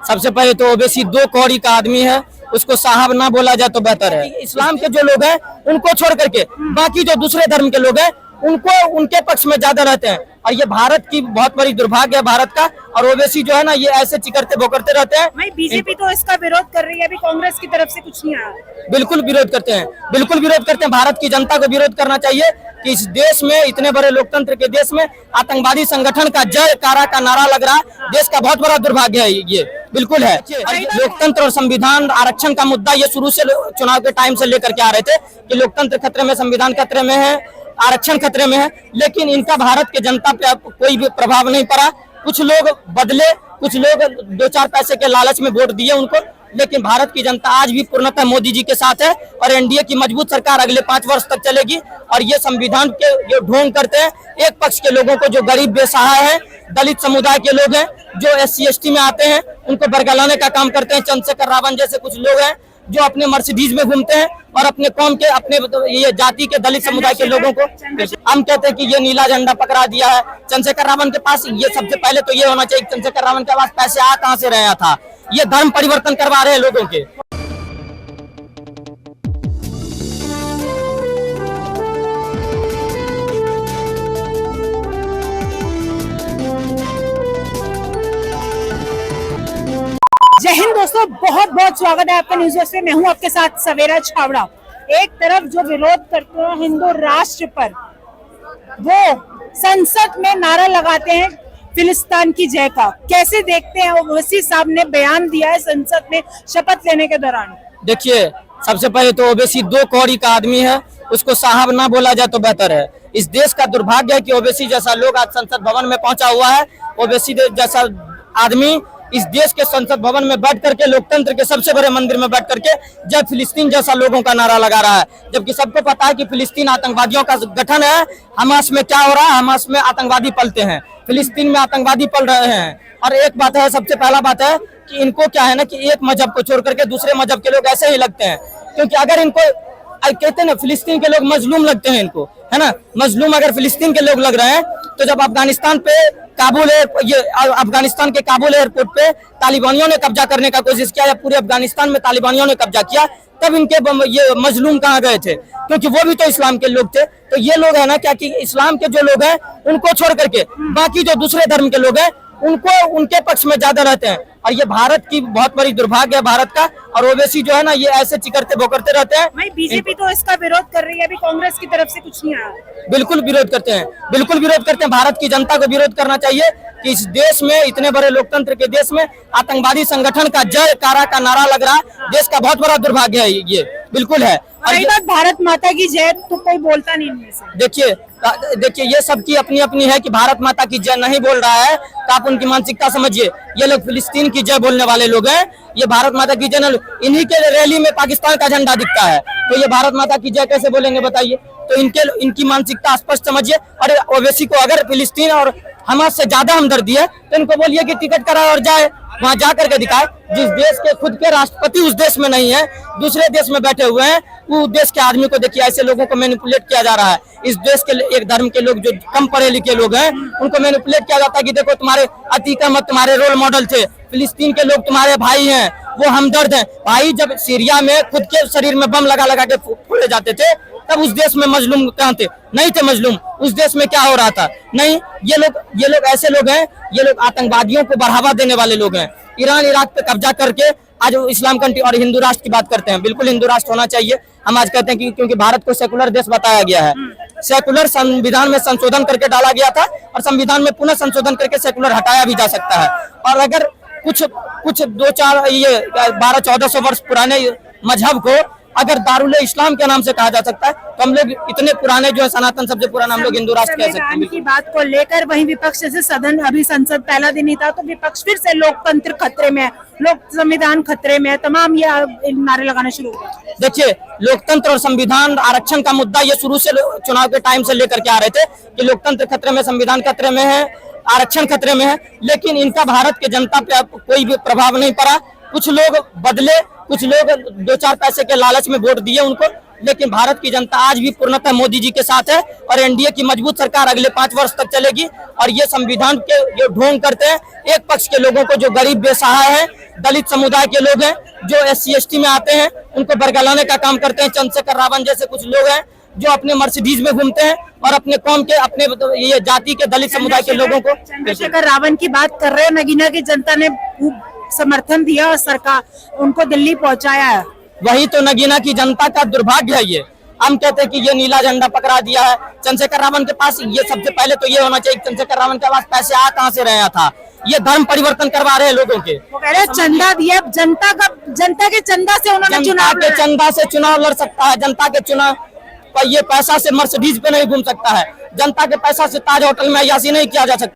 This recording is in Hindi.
सबसे पहले तो ओवैसी 2 कौड़ी का आदमी है, उसको साहब ना बोला जाए तो बेहतर है। इस्लाम के जो लोग हैं उनको छोड़ करके बाकी जो दूसरे धर्म के लोग हैं उनको उनके पक्ष में ज्यादा रहते हैं, और ये भारत की बहुत बड़ी दुर्भाग्य है भारत का। और ओवैसी जो है ना, ये ऐसे चिकरते बोकरते रहते हैं। भाई बीजेपी तो इसका विरोध कर रही है, अभी कांग्रेस की तरफ से कुछ नहीं आया। बिल्कुल विरोध करते हैं, बिल्कुल विरोध करते हैं। भारत की जनता को विरोध करना चाहिए कि इस देश में, इतने बड़े लोकतंत्र के देश में आतंकवादी संगठन का जय कारा का नारा लग रहा है। देश का बहुत बड़ा दुर्भाग्य है ये, बिल्कुल है। लोकतंत्र और संविधान आरक्षण का मुद्दा ये शुरू से चुनाव के टाइम से लेकर के आ रहे थे कि लोकतंत्र खतरे में, संविधान खतरे में है, आरक्षण खतरे में है, लेकिन इनका भारत के जनता पे कोई भी प्रभाव नहीं पड़ा। कुछ लोग बदले, कुछ लोग 2-4 पैसे के लालच में वोट दिए उनको, लेकिन भारत की जनता आज भी पूर्णतः मोदी जी के साथ है और एनडीए की मजबूत सरकार अगले 5 वर्ष तक चलेगी। और ये संविधान के ये ढोंग करते हैं एक पक्ष के लोगों को, जो गरीब बेसहाय है, दलित समुदाय के लोग हैं, जो SC/ST में आते हैं, उनको बरगलाने का काम करते हैं। चंद्रशेखर रावण जैसे कुछ लोग हैं जो अपने मर्सिडीज में घूमते हैं और अपने कौम के, अपने ये जाति के दलित समुदाय के लोगों को हम कहते हैं कि ये नीला झंडा पकड़ा दिया है चंद्रशेखर रावण के पास। ये सबसे पहले तो ये होना चाहिए, चंद्रशेखर रावण के पास पैसे आ कहां से रहा था? ये धर्म परिवर्तन करवा रहे हैं लोगों के। जय हिंद दोस्तों, बहुत बहुत स्वागत है आपका न्यूज़ में। मैं हूं आपके साथ सवेरा छावड़ा। एक तरफ जो विरोध करते हैं हिंदू राष्ट्र पर, वो संसद में नारा लगाते हैं फिलिस्तीन की जय का। कैसे देखते हैं? ओवैसी साहब ने बयान दिया है संसद में शपथ लेने के दौरान। देखिए, सबसे पहले तो ओवैसी 2 कौड़ी का आदमी है, उसको साहब ना बोला जाए तो बेहतर है। इस देश का दुर्भाग्य है कि ओवैसी जैसा लोग आज संसद भवन में पहुंचा हुआ है। ओवैसी जैसा आदमी इस देश के संसद भवन में बैठ करके, लोकतंत्र के सबसे बड़े मंदिर में बैठ करके जय फिलिस्तीन जैसा लोगों का नारा लगा रहा है, जबकि सबको पता है कि फिलिस्तीन आतंकवादियों का गठन है। हमास में क्या हो रहा है? हमास में आतंकवादी पलते हैं, फिलिस्तीन में आतंकवादी पल रहे हैं। और एक बात है, सबसे पहला बात है कि इनको क्या है ना कि एक मजहब को छोड़ करके दूसरे मजहब के लोग ऐसे ही लगते हैं, क्योंकि अगर इनको कहते हैं ना, फिलिस्तीन के लोग मजलूम लगते हैं इनको, है ना, मजलूम अगर फिलिस्तीन के लोग लग रहे हैं, तो जब अफगानिस्तान पे अफगानिस्तान के काबुल एयरपोर्ट पे तालिबानियों ने कब्जा करने का कोशिश किया, या पूरे अफगानिस्तान में तालिबानियों ने कब्जा किया, तब इनके ये मजलूम कहाँ गए थे? क्योंकि वो भी तो इस्लाम के लोग थे। तो ये लोग है ना क्या कि इस्लाम के जो लोग हैं उनको छोड़ करके बाकी जो दूसरे धर्म के लोग हैं उनको उनके पक्ष में ज्यादा रहते हैं, और ये भारत की बहुत बड़ी दुर्भाग्य है भारत का। और ओवैसी जो है ना, ये ऐसे चिकरते बोकरते रहते हैं। भाई बीजेपी तो इसका विरोध कर रही है, अभी कांग्रेस की तरफ से कुछ नहीं आया। बिल्कुल विरोध करते हैं, बिल्कुल विरोध करते हैं। भारत की जनता को विरोध करना चाहिए कि इस देश में, इतने बड़े लोकतंत्र के देश में आतंकवादी संगठन का जय कारा का नारा लग रहा है। देश का बहुत बड़ा दुर्भाग्य है ये, बिल्कुल है। और ये बात भारत माता की जय तो कोई बोलता नहीं इनमें से। देखिए ये सबकी अपनी अपनी है कि भारत माता की जय नहीं बोल रहा है, तो आप उनकी मानसिकता समझिए। ये लोग फिलिस्तीन की जय बोलने वाले लोग हैं, ये भारत माता की जय, इन्हीं के रैली में पाकिस्तान का झंडा दिखता है, तो ये भारत माता की जय कैसे बोलेंगे बताइए? तो इनकी मानसिकता स्पष्ट समझिए। और ओवैसी को अगर फिलिस्तीन और हमास से ज्यादा हमदर्दी है तो इनको बोलिए कि टिकट कराए और जाए, वहां जा करके दिखाए। जिस देश के खुद के राष्ट्रपति उस देश में नहीं है, दूसरे देश में बैठे हुए हैं, वो देश के आदमी को देखिए, ऐसे लोगों को मैनिपुलेट किया जा रहा है। इस देश के एक धर्म के लोग, जो कम पढ़े लिखे लोग हैं, उनको मैनिपुलेट किया जाता है कि देखो तुम्हारे अतीक अहमद तुम्हारे रोल मॉडल थे, फिलिस्तीन के लोग तुम्हारे भाई हैं, वो हमदर्द हैं। भाई जब सीरिया में खुद के शरीर में बम लगा लगा के फोड़े जाते थे, तब उस देश में मजलूम कहाँ थे? नहीं थे मजलूम। उस देश में क्या हो रहा था? नहीं। ये लोग ऐसे लोग हैं, ये लोग आतंकवादियों को बढ़ावा देने वाले लोग हैं। ईरान इराक पे कब्जा करके आज इस्लाम कंट्री और हिंदू राष्ट्र की बात करते हैं। बिल्कुल हिंदू राष्ट्र होना चाहिए। हम आज कहते हैं कि क्योंकि भारत को सेकुलर देश बताया गया है, सेकुलर संविधान में संशोधन करके डाला गया था, और संविधान में पुनः संशोधन करके सेकुलर हटाया भी जा सकता है। और अगर कुछ 2-4 ये 1200-1400 वर्ष पुराने मजहब को अगर दारुल इस्लाम के नाम से कहा जा सकता है, तो हम लोग इतने पुराने जो है, सनातन सबसे पुराना हम लोग हिंदू राष्ट्र कह सकते हैं। की बात को लेकर वहीं विपक्ष से सदन, अभी संसद पहला दिन ही था, तो विपक्ष फिर से लोकतंत्र खतरे में है, लोक संविधान खतरे में है, तमाम ये नारे लगाने शुरू हो गए। देखिए, लोकतंत्र और संविधान आरक्षण का मुद्दा ये शुरू से चुनाव के टाइम से लेकर के आ रहे थे कि लोकतंत्र खतरे में, संविधान खतरे में है, आरक्षण खतरे में है, लेकिन इनका भारत के जनता पे कोई भी प्रभाव नहीं पड़ा। कुछ लोग बदले, कुछ लोग 2-4 पैसे के लालच में वोट दिए उनको, लेकिन भारत की जनता आज भी पूर्णतः मोदी जी के साथ है और एनडीए की मजबूत सरकार अगले 5 वर्ष तक चलेगी। और ये संविधान के जो ढोंग करते हैं एक पक्ष के लोगों को, जो गरीब बेसहाय है, दलित समुदाय के लोग हैं, जो SC ST में आते हैं, उनको बरगलाने का काम करते हैं। चंद्रशेखर रावण जैसे कुछ लोग हैं जो अपने मर्सिडीज में घूमते हैं और अपने कौम के, अपने ये जाति के, दलित समुदाय के लोगों को। चंद्रशेखर रावण की बात कर रहे हैं, नगीना की जनता ने खूब समर्थन दिया और सरकार उनको दिल्ली पहुंचाया है। वही तो नगीना की जनता का दुर्भाग्य है। ये हम कहते हैं कि ये नीला झंडा पकड़ा दिया है चंद्रशेखर रावण के पास। ये सबसे पहले तो ये होना चाहिए, चंद्रशेखर रावण के पास पैसे आ कहां से रहा था? ये धर्म परिवर्तन करवा रहे हैं लोगों के। वो कह रहे हैं चंदा दिया, जनता के चंदा से उन्होंने जनता चुनाव के लड़ा। चंदा से चुनाव लड़ सकता है। जनता के चुनाव पर ये पैसा से मर्सिडीज पे नहीं घूम सकता है। जनता के पैसा से ताज होटल में अय्याशी नहीं किया जा सकता।